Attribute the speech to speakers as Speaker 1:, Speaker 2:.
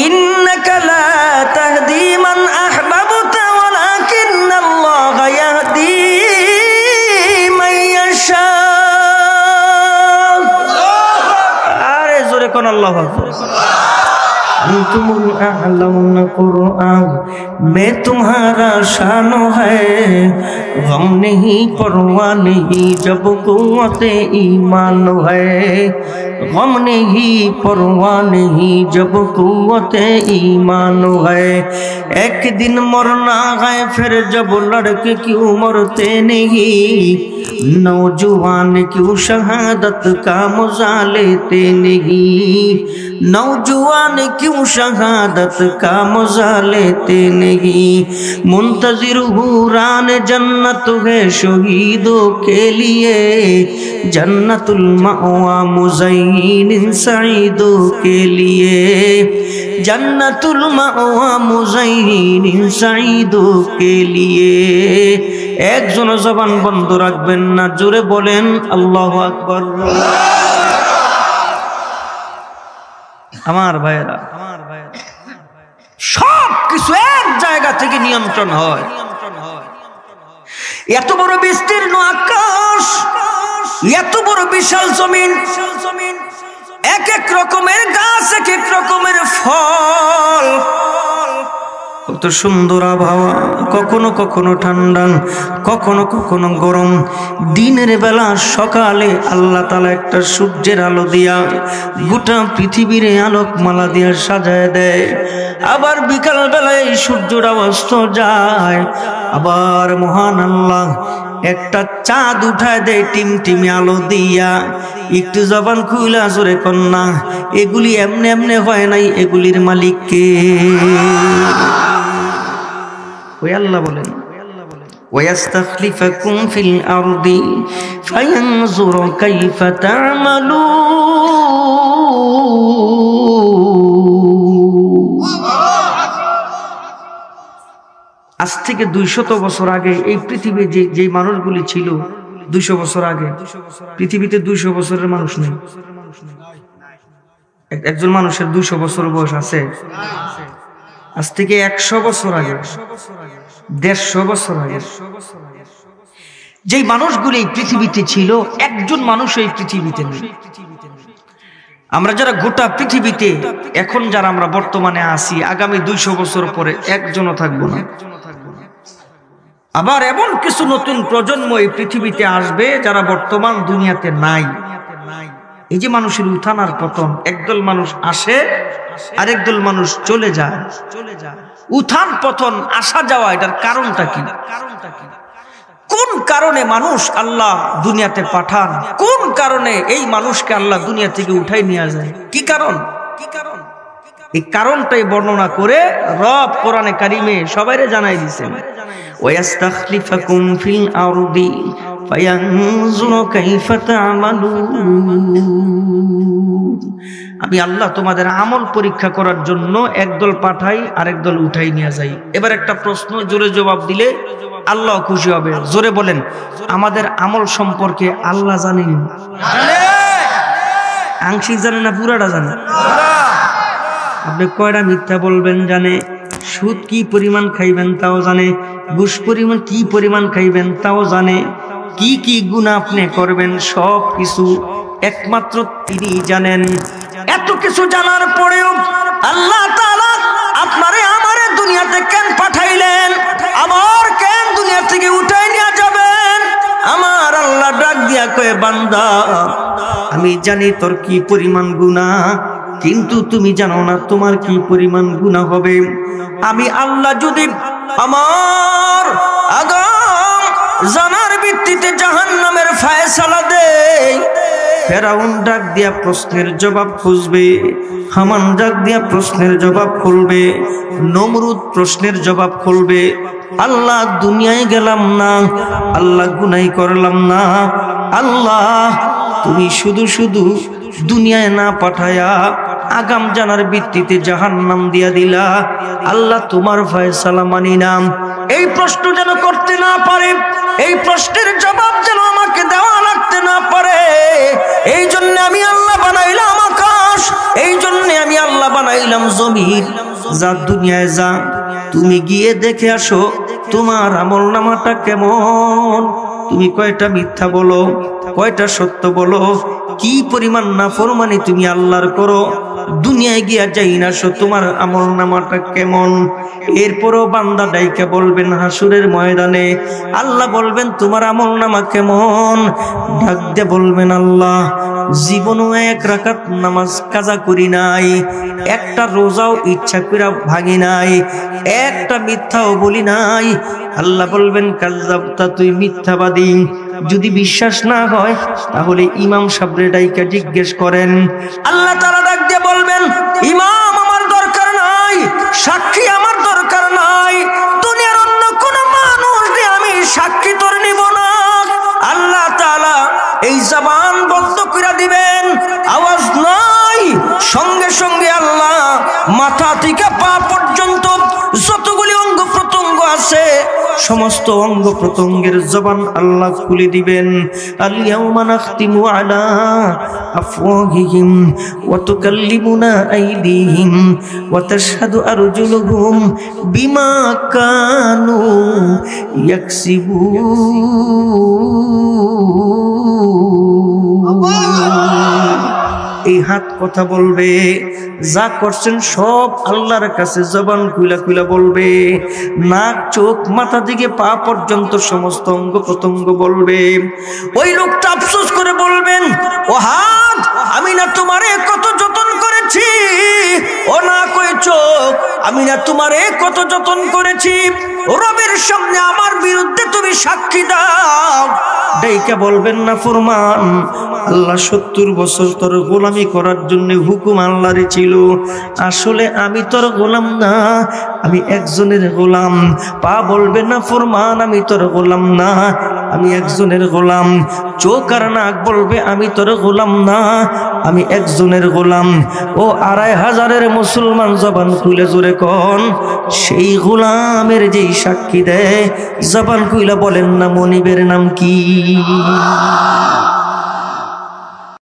Speaker 1: ইন্নাকা লা তাহদি মান আহবাবতা ওয়ালাকিন্নাল্লাহা ইয়াহদি মান ইয়াশা। আরে জোরে কোন আল্লাহু আকবার। तुमुल अअलम कुरान में तुम्हारा शान है, गम नहीं परवाह नहीं जब कुव्वते ईमान है, गम नहीं परवाह नहीं जब कुव्वते ईमान है। एक दिन मरना है फिर जब लड़के क्यों मरते नहीं, नौजवान क्यों शहादत का मजा लेते नहीं, नौजवान क्यों शहादत का मजा लेते नहीं। मुंतजिर हुरान जन्नत है शहीदों के लिए, जन्नतुल मअवा मुज़य्यिन सईदों के लिए, जन्नतुल मअवा मुज़य्यिन सईदों के लिए। একজন জবান বন্ধ রাখবেন না, জোরে বলেন আল্লাহু আকবার। আমার ভাইয়েরা, সব কিছু এক জায়গা থেকে নিয়ন্ত্রণ হয়। এত বড় বিস্তীর্ণ আকাশ, এত বড় বিশাল জমিন, এক এক রকমের গাছ, এক এক রকমের ফল, কত সুন্দর আবহাওয়া, কখনো কখনো ঠান্ডা, কখনো কখনো গরম। দিনের বেলা সকালে আল্লাহ তাআলা একটা সূর্যের আলো দিয়া গোটা পৃথিবীর আলোকমালা দিয়া সাজায় দেয়। আবার বিকাল বেলায় সূর্যটা অস্ত যায়, আবার মহান আল্লাহ একটা চাঁদ উঠায় দেয় টিমটিমি আলো দিয়া। একটু জবান খুইলা জোরে কন্যা, এগুলি এমনি এমনি হয় নাই, এগুলির মালিক কে? ওই আল্লাহ বলেন, ওয়াস্তাখলিফাকুম ফিল আরদি ফায়ানজুর কাইফা তা'মালুন। আজ থেকে 200 বছর আগে এই পৃথিবী যে মানুষগুলি ছিল, 200 বছর আগে পৃথিবীতে 200 বছরের মানুষ নেই। একজন মানুষের 200 বছর বয়স আছে? আজ থেকে 100 বছর আগে, 150 বছর আগে যেই মানুষগুলি এই পৃথিবীতে ছিল, একজন মানুষ এই পৃথিবীতে নেই। আমরা যারা গোটা পৃথিবীতে এখন যারা আমরা বর্তমানে আছি, আগামী 200 বছর পরে একজনও থাকবো না। আবার এমন কিছু নতুন প্রজন্ম এই পৃথিবীতে আসবে যারা বর্তমান দুনিয়াতে নাই। এই যে মানুষের উত্থান আর পতন, একদল মানুষ আসে আরেকদল মানুষ চলে যায়। উত্থান পতন, আসা যাওয়া, এটার কারণটা কি? কোন কারণে মানুষ আল্লাহ দুনিয়াতে পাঠান? কোন কারণে এই মানুষকে আল্লাহ দুনিয়া থেকে উঠাই নিয়ে যায়? কি কারণ? এই কারণটাই বর্ণনা করে রব কোরআনে কারিমে সবাইরে জানাই দিয়েছেন, ওয়াস্তাখলিফাকুম ফিল আরদি ফায়ানজুর কাইফা তা'মালুন। আমি আল্লাহ তোমাদের আমল পরীক্ষা করার জন্য একদল পাঠাই, আরেকদল উঠাই নিয়ে যাই। এবার একটা প্রশ্ন, জোরে জবাব দিলে আল্লাহ খুশি হবে। জোরে বলেন, আমাদের আমল সম্পর্কে আল্লাহ জানেন? আংশিক জানে না পুরাটা জানে? আপনি কয়টা মিথ্যা বলবেন জানে, সুদ কি পরিমাণ খাইবেন তাও জানে, ঘুষ পরিমাণ কি পরিমাণ খাইবেন তাও জানে, কি কি গুনাহ আপনি করবেন সব কিছু একমাত্র তিনি জানেন। এত কিছু জানার পরেও আল্লাহ তাআলা আপনারে আমারে দুনিয়াতে কেন পাঠাইলেন? আবার কেন দুনিয়া থেকে উঠাই নিয়ে যাবেন? আমার আল্লাহ ডাক দিয়া কয়, বান্দা আমি জানি তোর কি পরিমাণ গুনাহ, কিন্তু তুমি জানো না তোমার কি পরিমাণ গুনাহ হবে। আমি আল্লাহ যদি আমার আগাম জানার ভিত্তিতে জাহান্নামের ফয়সালা দেই, ফেরাউন ডাক দিয়া প্রশ্নের জবাব খুঁজবে, হামান ডাক দিয়া প্রশ্নের জবাব খুলবে, নমরুদ প্রশ্নের জবাব খুলবে। আল্লাহ দুনিয়ায় গেলাম না, আল্লাহ গুনাহ করলাম না, আল্লাহ তুমি শুধু শুধু দুনিয়ায় না পাঠায়া আগাম জানার ভিত্তিতে জাহান্নাম দিয়া দিলা, আল্লাহ তোমার ফয়সালা মানি না। এই প্রশ্ন যেন করতে না পারে, এই প্রশ্নের জবাব যেন আমাকে দেওয়া লাগতে না পারে, এই জন্য আমি আল্লাহ বানাইলাম আকাশ, এই জন্য আমি আল্লাহ বানাইলাম জমিন। যা দুনিয়ায় যা, তুমি গিয়ে দেখে আসো তোমার আমল নামাটা কেমন, তুমি কয়টা মিথ্যা বলো, কয়টা সত্য বলো, কি পরিমাণ নাফরমানি তুমি আল্লাহর করো। দুনিয়ায় গিয়া যাই না সো তোমার আমল নামাটা কেমন। এরপরও বান্দা ডাইকা বলবেন হাসুরের ময়দানে, আল্লাহ বলবেন তোমার আমল নামা কেমন। ডাক দিয়ে বলবেন আল্লাহ জীবনও এক রাকাত নামাজ কাজা করি নাই, একটা রোজাও ইচ্ছা কইরা ভাঙি নাই, একটা মিথ্যাও বলি নাই। আল্লাহ বলবেন কাজ্জাবতা, তুই মিথ্যাবাদী। যদি বিশ্বাস না হয় তাহলে ইমাম সাহেবরে ডাইকা জিজ্ঞেস করেন। আল্লাহ তাআলা ডাক দিয়ে বলবেন ইমাম আমার দরকার নাই, সাক্ষী আমার দরকার নাই, দুনিয়ার অন্য কোন মানুষ দিয়ে আমি সাক্ষী তোর নিব না। আল্লাহ তাআলা এই জবান বন্ধ করে দিবেন, আওয়াজ নাই। সঙ্গে সঙ্গে আল্লাহ মাথা থেকে পা পর্যন্ত যতগুলি অঙ্গ প্রত্যঙ্গ আছে সমস্ত অঙ্গ প্রত্যঙ্গের জবান আল্লাহ খুলে দিবেন। আল ইয়াউমা নাখতিমু আলা আফওয়াহিহিম ওয়া তুকাল্লিমুনা আইদিহিম ওয়া তাশহাদু আরজুলুহুম বিমা কানু ইয়াকসিবুন। এই হাত কথা বলবে, যা করছেন সব আল্লাহর কাছে জবান খুলা খুলা বলবে। নাক চোখ মাথা থেকে পা পর্যন্ত সমস্ত অঙ্গ প্রত্যঙ্গ বলবে। ওই লোকটা আফসোস করে বলবেন, ও হাত, আমি না তোমারে কত যতন করেছি, ও না কই চোখ, আমি না তোমারে কত যতন করেছি, রবের সামনে আমার বিরুদ্ধে তুমি সাক্ষী দাও। ডাইকা বলবেন না ফরমান, আল্লাহ 70 বছর তোর গোলামি করার জন্য হুকুম আল্লাহরই ছিল, আসলে আমি তোর গোলাম না, আমি একজনের গোলাম। পা বলবে না ফরমান, আমি তোর গোলাম না, আমি একজনের গোলাম। চোখ আর নাক বলবে আমি তোর গোলাম না, আমি একজনের গোলাম। ও 2500 মুসলমান জবান খুলে জোরে কোন, সেই গোলামের যেই সাক্ষী দেয় জবান খুলে বলেন না মনিবের নাম কি?